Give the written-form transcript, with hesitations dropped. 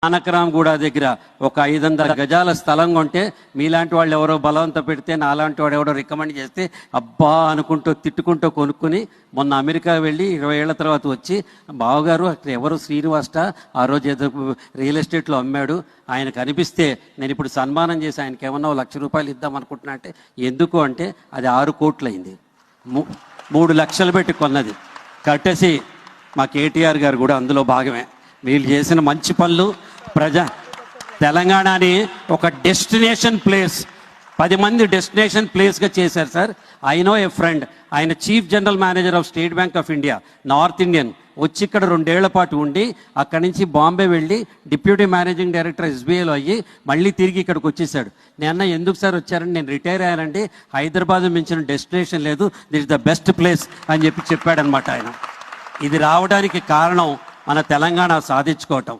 ఆనకరాంగూడ దగ్గర ఒక 500 గజాల స్థలం కొంటే మీలాంటి వాళ్ళు ఎవరో బలవంత పెడితే నాలాంటి వాడు ఎవరో రికమెండ్ చేస్తే అబ్బా అనుకుంటూ తిట్టుకుంటూ కొనుక్కుని మొన్న అమెరికా వెళ్ళి 20 ఏళ్ల తర్వాత వచ్చి బావగారు అక్కడ ఎవరు శ్రీనివాస ఆ రోజు ఏదో రియల్ ఎస్టేట్లో అమ్మాడు, ఆయనకు అనిపిస్తే నేను ఇప్పుడు సన్మానం చేసి ఆయనకి ఏమన్నా ₹1,00,000 ఇద్దాం అనుకుంటున్నా అంటే ఎందుకు అంటే అది 6 కోట్లు అయింది. 3 లక్షలు పెట్టి కొన్నది. కట్టేసి మా కేటీఆర్ గారు కూడా అందులో భాగమే. వీళ్ళు చేసిన మంచి పనులు తెలంగాణని ఒక డెస్టినేషన్ ప్లేస్ 10 మంది డెస్టినేషన్ ప్లేస్గా చేశారు sir. I know a friend, ఆయన chief general manager of State Bank of India, north Indian, వచ్చి ఇక్కడ 2 ఏళ్ల పాటు ఉండి అక్కడి నుంచి బాంబే వెళ్ళి డిప్యూటీ మేనేజింగ్ డైరెక్టర్ ఎస్బీఐలో అయ్యి మళ్ళీ తిరిగి ఇక్కడికి వచ్చేసాడు. నేను ఎందుకు సార్ వచ్చారని, నేను రిటైర్ అయ్యానండి, హైదరాబాద్ మించిన డెస్టినేషన్ లేదు, this is the best place అని చెప్పాడనమాట ఆయన. ఇది రావడానికి కారణం మన తెలంగాణ సాధించుకోవటం.